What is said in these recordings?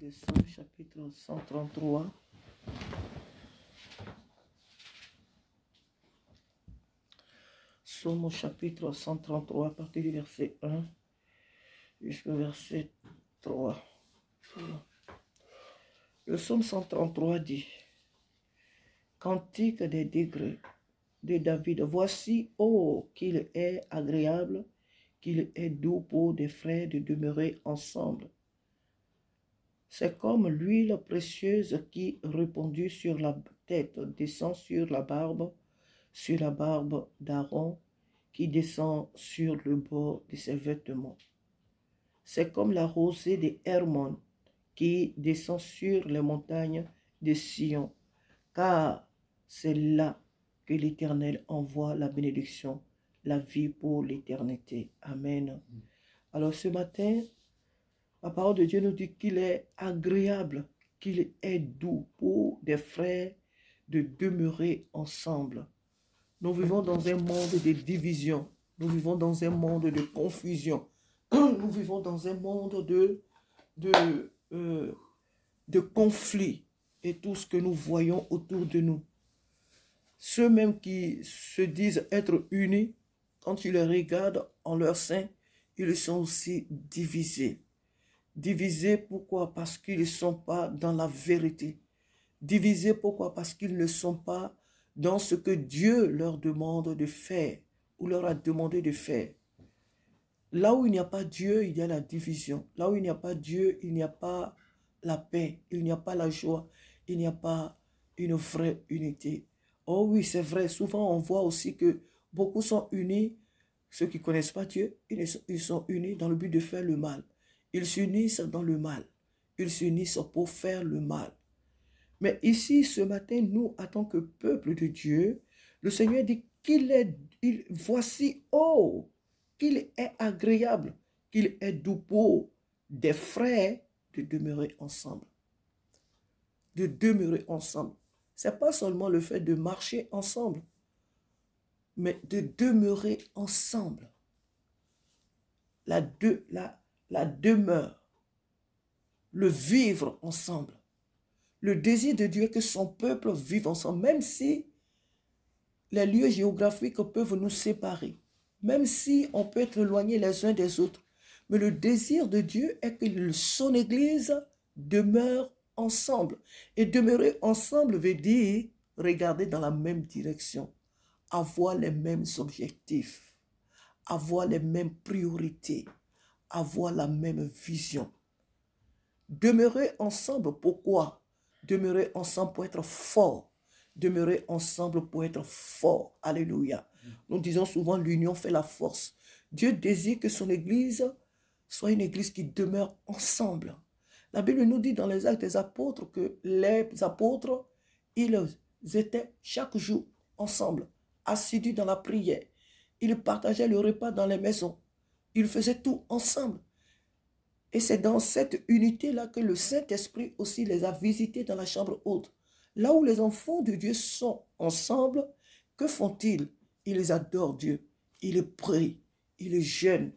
de Psaume chapitre 133. Psaume chapitre 133 à partir du verset 1 jusqu'au verset 3. Le psaume 133 dit: Cantique des degrés de David. Voici, oh, qu'il est agréable, qu'il est doux pour des frères de demeurer ensemble. C'est comme l'huile précieuse qui, répandue sur la tête, descend sur la barbe d'Aaron, qui descend sur le bord de ses vêtements. C'est comme la rosée de Hermon, qui descend sur les montagnes de Sion, car c'est là que l'Éternel envoie la bénédiction, la vie pour l'éternité. Amen. Alors ce matin, la parole de Dieu nous dit qu'il est agréable, qu'il est doux pour des frères de demeurer ensemble. Nous vivons dans un monde de division, nous vivons dans un monde de confusion, nous vivons dans un monde de conflits et tout ce que nous voyons autour de nous. Ceux mêmes qui se disent être unis, quand tu les regardes en leur sein, ils sont aussi divisés. Divisés pourquoi? Parce qu'ils ne sont pas dans la vérité. Divisés pourquoi? Parce qu'ils ne sont pas dans ce que Dieu leur demande de faire ou leur a demandé de faire. Là où il n'y a pas Dieu, il y a la division. Là où il n'y a pas Dieu, il n'y a pas la paix, il n'y a pas la joie, il n'y a pas une vraie unité. Oh oui, c'est vrai, souvent on voit aussi que beaucoup sont unis, ceux qui ne connaissent pas Dieu, ils sont unis dans le but de faire le mal. Ils s'unissent dans le mal. Ils s'unissent pour faire le mal. Mais ici, ce matin, nous, en tant que peuple de Dieu, le Seigneur dit voici, oh, qu'il est agréable, qu'il est doux pour des frères de demeurer ensemble. De demeurer ensemble. Ce n'est pas seulement le fait de marcher ensemble, mais de demeurer ensemble. La demeure, le vivre ensemble. Le désir de Dieu est que son peuple vive ensemble, même si les lieux géographiques peuvent nous séparer, même si on peut être éloignés les uns des autres. Mais le désir de Dieu est que son Église demeure ensemble. Et demeurer ensemble veut dire regarder dans la même direction, avoir les mêmes objectifs, avoir les mêmes priorités, avoir la même vision. Demeurer ensemble, pourquoi? Demeurer ensemble pour être fort. Demeurer ensemble pour être fort. Alléluia. Nous disons souvent l'union fait la force. Dieu désire que son Église soit une Église qui demeure ensemble. La Bible nous dit dans les Actes des Apôtres que les apôtres, ils étaient chaque jour ensemble, assidus dans la prière. Ils partageaient le repas dans les maisons. Ils faisaient tout ensemble. Et c'est dans cette unité-là que le Saint-Esprit aussi les a visités dans la chambre haute. Là où les enfants de Dieu sont ensemble, que font-ils? Ils adorent Dieu, ils prient, ils jeûnent,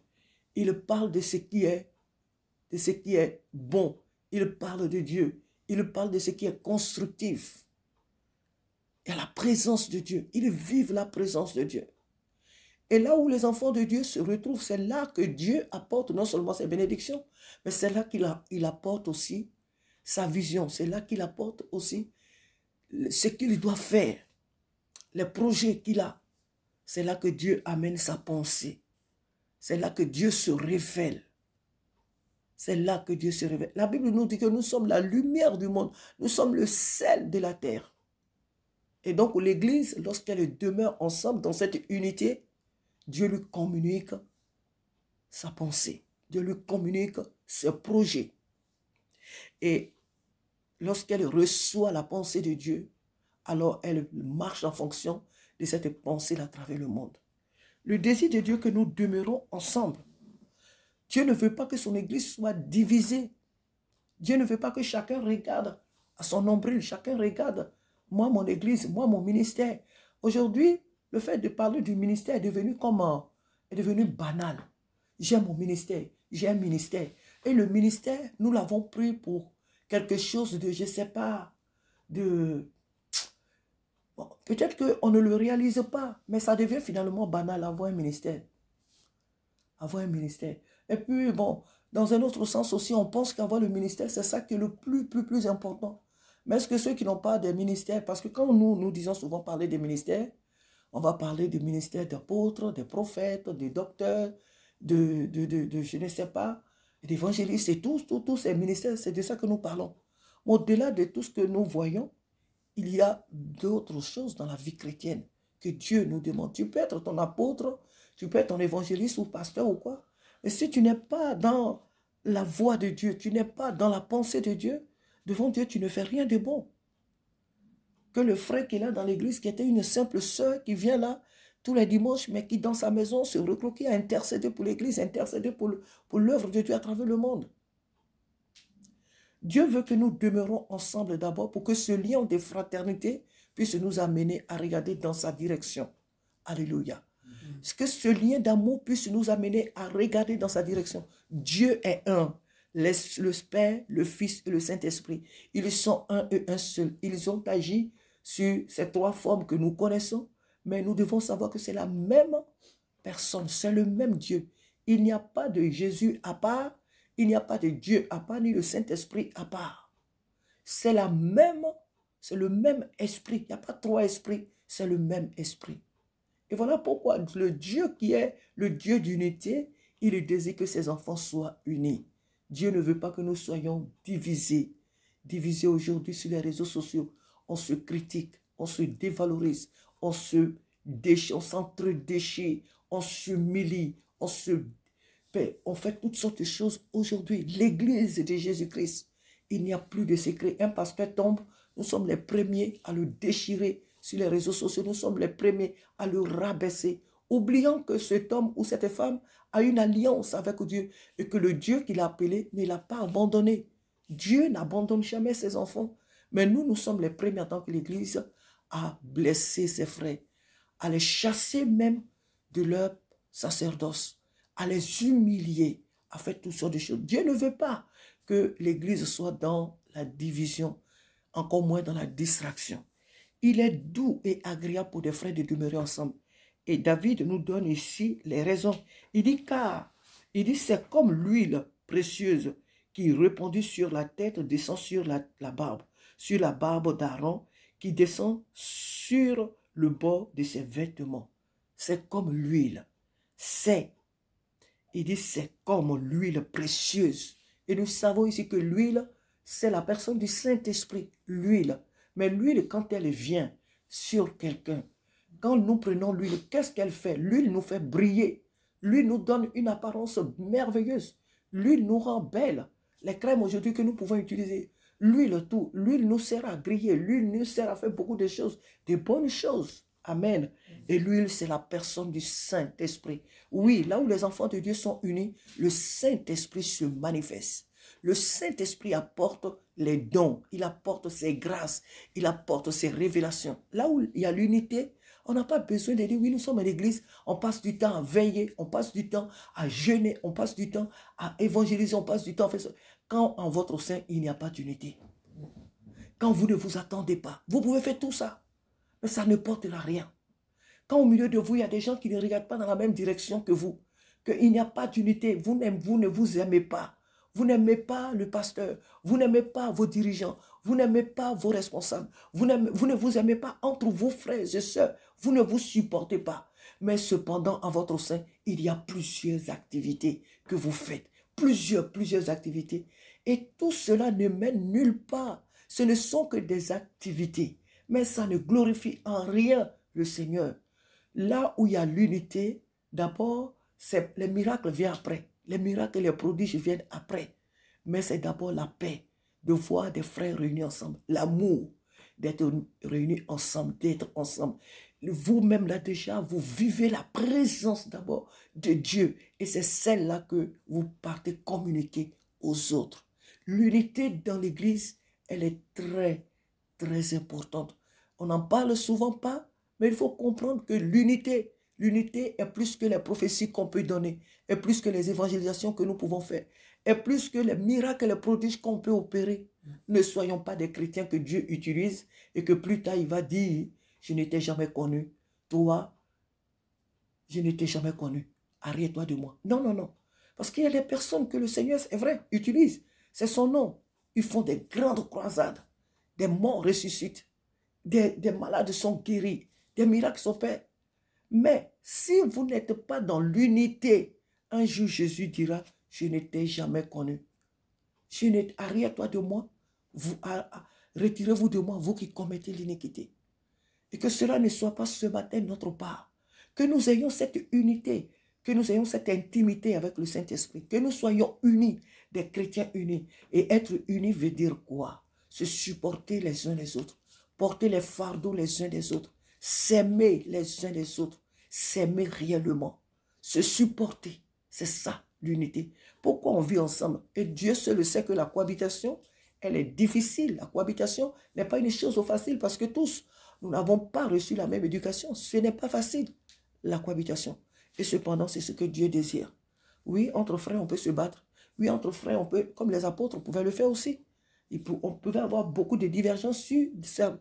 ils parlent de ce qui est bon, ils parlent de Dieu, ils parlent de ce qui est constructif. Il y a la présence de Dieu, ils vivent la présence de Dieu. Et là où les enfants de Dieu se retrouvent, c'est là que Dieu apporte non seulement ses bénédictions, mais c'est là qu'il apporte aussi sa vision. C'est là qu'il apporte aussi ce qu'il doit faire, les projets qu'il a. C'est là que Dieu amène sa pensée. C'est là que Dieu se révèle. C'est là que Dieu se révèle. La Bible nous dit que nous sommes la lumière du monde. Nous sommes le sel de la terre. Et donc l'Église, lorsqu'elle demeure ensemble dans cette unité, Dieu lui communique sa pensée. Dieu lui communique ses projets. Et lorsqu'elle reçoit la pensée de Dieu, alors elle marche en fonction de cette pensée à travers le monde. Le désir de Dieu que nous demeurons ensemble. Dieu ne veut pas que son Église soit divisée. Dieu ne veut pas que chacun regarde à son nombril. Chacun regarde, moi, mon Église, moi, mon ministère. Aujourd'hui, le fait de parler du ministère est devenu banal. J'ai mon ministère, j'ai un ministère. Et le ministère, nous l'avons pris pour quelque chose de, je ne sais pas, de... Bon, peut-être qu'on ne le réalise pas, mais ça devient finalement banal, avoir un ministère. Avoir un ministère. Et puis, bon, dans un autre sens aussi, on pense qu'avoir le ministère, c'est ça qui est le plus important. Mais est-ce que ceux qui n'ont pas de ministère, parce que quand nous disons souvent parler des ministères, on va parler du ministère d'apôtres, des prophètes, des docteurs, de je ne sais pas, d'évangélistes et tous ces ministères, c'est de ça que nous parlons. Au-delà de tout ce que nous voyons, il y a d'autres choses dans la vie chrétienne que Dieu nous demande. Tu peux être ton apôtre, tu peux être ton évangéliste ou pasteur ou quoi. Mais si tu n'es pas dans la voie de Dieu, tu n'es pas dans la pensée de Dieu, devant Dieu, tu ne fais rien de bon. Que le frère qui est là dans l'église, qui était une simple sœur, qui vient là tous les dimanches, mais qui dans sa maison se recroquait à intercéder pour l'église, intercéder pour l'œuvre de Dieu à travers le monde. Dieu veut que nous demeurons ensemble d'abord pour que ce lien de fraternité puisse nous amener à regarder dans sa direction. Alléluia. Que ce lien d'amour puisse nous amener à regarder dans sa direction. Dieu est un. Le Père, le Fils et le Saint-Esprit. Ils sont un et un seul. Ils ont agi sur ces trois formes que nous connaissons, mais nous devons savoir que c'est la même personne, c'est le même Dieu. Il n'y a pas de Jésus à part, il n'y a pas de Dieu à part, ni le Saint-Esprit à part. C'est le même esprit. Il n'y a pas trois esprits, c'est le même esprit. Et voilà pourquoi le Dieu qui est le Dieu d'unité, il désire que ses enfants soient unis. Dieu ne veut pas que nous soyons divisés. Divisés aujourd'hui sur les réseaux sociaux. On se critique, on se dévalorise, on s'entre-déchire, on s'humilie, on fait toutes sortes de choses aujourd'hui. L'église de Jésus-Christ, il n'y a plus de secret. Un pasteur tombe, nous sommes les premiers à le déchirer sur les réseaux sociaux. Nous sommes les premiers à le rabaisser, oubliant que cet homme ou cette femme a une alliance avec Dieu et que le Dieu qu'il a appelé ne l'a pas abandonné. Dieu n'abandonne jamais ses enfants. Mais nous sommes les premiers en tant que l'Église à blesser ses frères, à les chasser même de leur sacerdoce, à les humilier, à faire toutes sortes de choses. Dieu ne veut pas que l'Église soit dans la division, encore moins dans la distraction. Il est doux et agréable pour des frères de demeurer ensemble. Et David nous donne ici les raisons. Il dit c'est comme l'huile précieuse qui répandue sur la tête descend sur la barbe d'Aaron, qui descend sur le bord de ses vêtements. C'est comme l'huile. Il dit c'est comme l'huile précieuse. Et nous savons ici que l'huile, c'est la personne du Saint-Esprit, l'huile. Mais l'huile, quand elle vient sur quelqu'un, quand nous prenons l'huile, qu'est-ce qu'elle fait? L'huile nous fait briller. L'huile nous donne une apparence merveilleuse. L'huile nous rend belle. Les crèmes aujourd'hui que nous pouvons utiliser, l'huile nous sert à griller. L'huile nous sert à faire beaucoup de choses, de bonnes choses. Amen. Et l'huile, c'est la personne du Saint-Esprit. Oui, là où les enfants de Dieu sont unis, le Saint-Esprit se manifeste. Le Saint-Esprit apporte les dons, il apporte ses grâces, il apporte ses révélations. Là où il y a l'unité, on n'a pas besoin de dire, oui, nous sommes à l'église, on passe du temps à veiller, on passe du temps à jeûner, on passe du temps à évangéliser, on passe du temps à faire ça. Quand en votre sein, il n'y a pas d'unité. Quand vous ne vous attendez pas, vous pouvez faire tout ça, mais ça ne portera rien. Quand au milieu de vous, il y a des gens qui ne regardent pas dans la même direction que vous, qu'il n'y a pas d'unité, vous ne vous aimez pas. Vous n'aimez pas le pasteur, vous n'aimez pas vos dirigeants, vous n'aimez pas vos responsables, vous ne vous aimez pas entre vos frères et sœurs, vous ne vous supportez pas. Mais cependant, en votre sein, il y a plusieurs activités que vous faites, plusieurs activités. Et tout cela ne mène nulle part. Ce ne sont que des activités, mais ça ne glorifie en rien le Seigneur. Là où il y a l'unité, d'abord, les miracles viennent après. Les miracles et les prodiges viennent après. Mais c'est d'abord la paix, de voir des frères réunis ensemble. L'amour d'être réunis ensemble, d'être ensemble. Vous-même là déjà, vous vivez la présence d'abord de Dieu. Et c'est celle-là que vous partez communiquer aux autres. L'unité dans l'église, elle est très, très importante. On n'en parle souvent pas, mais il faut comprendre que l'unité est plus que les prophéties qu'on peut donner, est plus que les évangélisations que nous pouvons faire, est plus que les miracles et les prodiges qu'on peut opérer. Ne soyons pas des chrétiens que Dieu utilise et que plus tard il va dire, je ne t'ai jamais connu. Toi, je ne t'ai jamais connu. Arrête-toi de moi. Non, non, non. Parce qu'il y a des personnes que le Seigneur, c'est vrai, utilise. C'est son nom. Ils font des grandes croisades. Des morts ressuscitent. Des malades sont guéris. Des miracles sont faits. Mais si vous n'êtes pas dans l'unité, un jour Jésus dira, je ne t'ai jamais connu. Arrête-toi de moi. Retirez-vous de moi, vous qui commettez l'iniquité. Et que cela ne soit pas ce matin notre part. Que nous ayons cette unité, que nous ayons cette intimité avec le Saint-Esprit, que nous soyons unis, des chrétiens unis. Et être unis veut dire quoi? Se supporter les uns les autres, porter les fardeaux les uns des autres, s'aimer les uns les autres, s'aimer réellement, se supporter. C'est ça l'unité. Pourquoi on vit ensemble? Et Dieu seul sait que la cohabitation, elle est difficile. La cohabitation n'est pas une chose facile parce que tous, nous n'avons pas reçu la même éducation. Ce n'est pas facile, la cohabitation. Et cependant, c'est ce que Dieu désire. Oui, entre frères, on peut se battre. Oui, entre frères, on peut, comme les apôtres pouvaient le faire aussi. On pouvait avoir beaucoup de divergences sur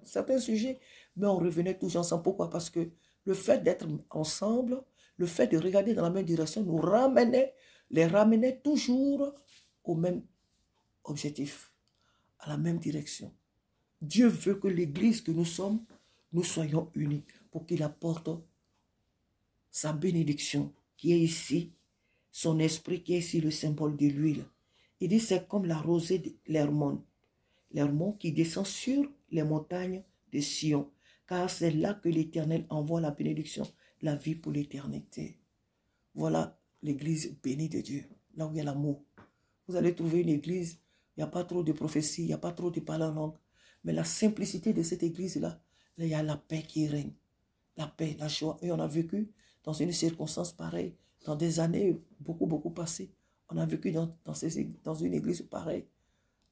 certains sujets, mais on revenait toujours ensemble. Pourquoi? Parce que le fait d'être ensemble, le fait de regarder dans la même direction, les ramenait toujours au même objectif, à la même direction. Dieu veut que l'Église que nous sommes, nous soyons unis pour qu'il apporte sa bénédiction qui est ici, son esprit qui est ici le symbole de l'huile. Il dit c'est comme la rosée de l'Hermon. L'Hermon qui descend sur les montagnes de Sion, car c'est là que l'Éternel envoie la bénédiction, la vie pour l'éternité. Voilà l'église bénie de Dieu, là où il y a l'amour. Vous allez trouver une église, il n'y a pas trop de prophéties, il n'y a pas trop de parler en langue, mais la simplicité de cette église-là, là, il y a la paix qui règne, la paix, la joie. Et on a vécu dans une circonstance pareille, dans des années beaucoup passées, on a vécu dans une église pareille.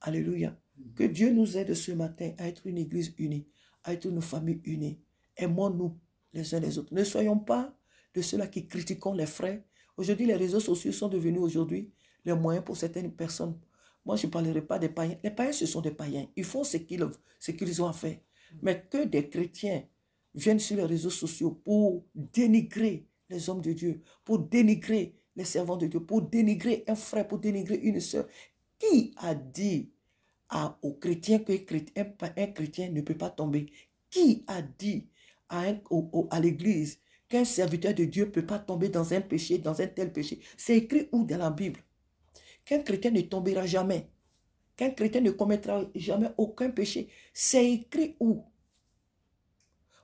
Alléluia. Que Dieu nous aide ce matin à être une église unie, à être une famille unie. Aimons-nous les uns les autres. Ne soyons pas de ceux-là qui critiquons les frères. Aujourd'hui, les réseaux sociaux sont devenus aujourd'hui les moyens pour certaines personnes. Moi, je ne parlerai pas des païens. Les païens, ce sont des païens. Ils font ce qu'ils ont à faire. Mais que des chrétiens viennent sur les réseaux sociaux pour dénigrer les hommes de Dieu, pour dénigrer les servants de Dieu, pour dénigrer un frère, pour dénigrer une sœur. Qui a dit aux chrétiens qu'un chrétien ne peut pas tomber? Qui a dit à l'église qu'un serviteur de Dieu ne peut pas tomber dans un péché, dans un tel péché? C'est écrit où dans la Bible? Qu'un chrétien ne tombera jamais. Qu'un chrétien ne commettra jamais aucun péché. C'est écrit où?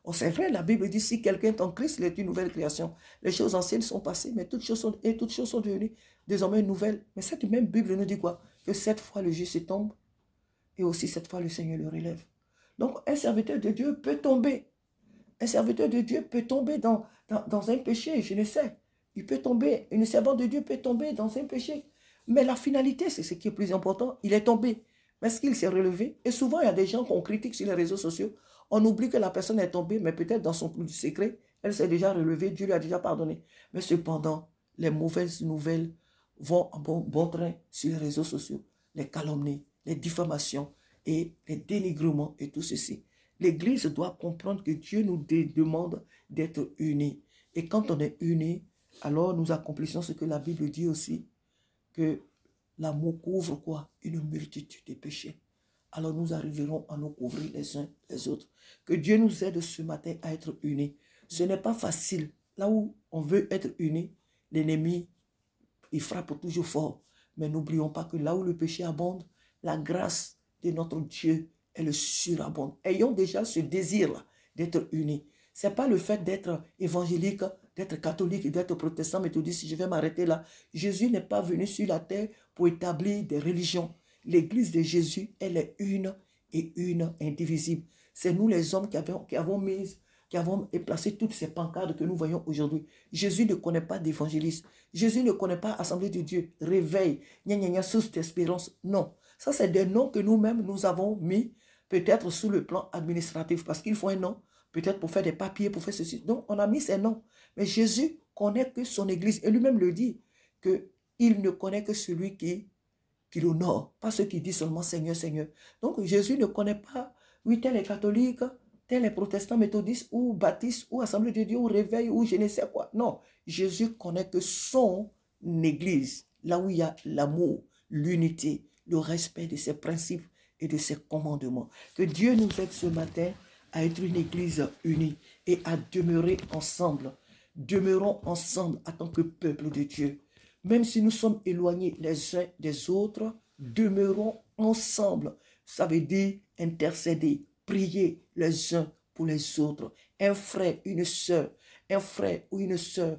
Oh, c'est vrai, la Bible dit si quelqu'un est en Christ, il est une nouvelle création. Les choses anciennes sont passées, mais toutes choses sont devenues désormais nouvelles. Mais cette même Bible nous dit quoi? Que cette fois le juste tombe et aussi cette fois le Seigneur le relève. Donc un serviteur de Dieu peut tomber. Un serviteur de Dieu peut tomber dans un péché, je ne sais. Il peut tomber, une servante de Dieu peut tomber dans un péché. Mais la finalité, c'est ce qui est plus important. Il est tombé. Mais est-ce qu'il s'est relevé? Et souvent, il y a des gens qu'on critique sur les réseaux sociaux. On oublie que la personne est tombée, mais peut-être dans son secret, elle s'est déjà relevée, Dieu lui a déjà pardonné. Mais cependant, les mauvaises nouvelles vont en bon train sur les réseaux sociaux. Les calomnies, les diffamations et les dénigrements et tout ceci. L'Église doit comprendre que Dieu nous demande d'être unis. Et quand on est unis, alors nous accomplissons ce que la Bible dit aussi, que l'amour couvre quoi? Une multitude de péchés. Alors nous arriverons à nous couvrir les uns les autres. Que Dieu nous aide ce matin à être unis. Ce n'est pas facile. Là où on veut être unis, l'ennemi, il frappe toujours fort. Mais n'oublions pas que là où le péché abonde, la grâce de notre Dieu, elle surabonde. Ayons déjà ce désir-là d'être unis. Ce n'est pas le fait d'être évangélique, d'être catholique, d'être protestant, méthodiste, si je vais m'arrêter là. Jésus n'est pas venu sur la terre pour établir des religions. L'église de Jésus, elle est une et une indivisible. C'est nous les hommes qui avons placé toutes ces pancartes que nous voyons aujourd'hui. Jésus ne connaît pas d'évangéliste. Jésus ne connaît pas Assemblée de Dieu, réveil, source d'espérance. Non. Ça, c'est des noms que nous-mêmes, nous avons mis peut-être sous le plan administratif parce qu'il faut un nom, peut-être pour faire des papiers, pour faire ceci. Donc, on a mis ces noms. Mais Jésus connaît que son église, et lui-même le dit, qu'il ne connaît que celui qui qui l'honorent, pas ceux qui disent seulement Seigneur, Seigneur. Donc Jésus ne connaît pas, oui, tel est catholique, tel est protestant, méthodiste, ou baptiste, ou assemblée de Dieu, ou réveil, ou je ne sais quoi. Non, Jésus connaît que son église, là où il y a l'amour, l'unité, le respect de ses principes et de ses commandements. Que Dieu nous aide ce matin à être une église unie et à demeurer ensemble. Demeurons ensemble en tant que peuple de Dieu. Même si nous sommes éloignés les uns des autres, demeurons ensemble. Ça veut dire intercéder, prier les uns pour les autres. Un frère, une sœur, un frère ou une sœur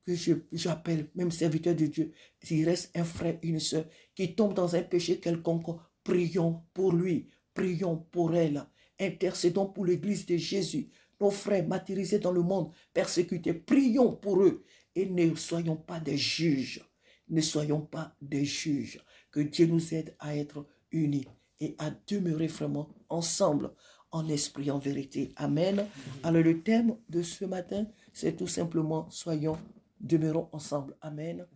que j'appelle même serviteur de Dieu, s'il reste un frère, une sœur qui tombe dans un péché quelconque, prions pour lui, prions pour elle, intercédons pour l'église de Jésus. Nos frères martyrisés dans le monde, persécutés, prions pour eux et ne soyons pas des juges. Ne soyons pas des juges. Que Dieu nous aide à être unis et à demeurer vraiment ensemble en esprit, en vérité. Amen. Alors le thème de ce matin, c'est tout simplement demeurons ensemble. Amen.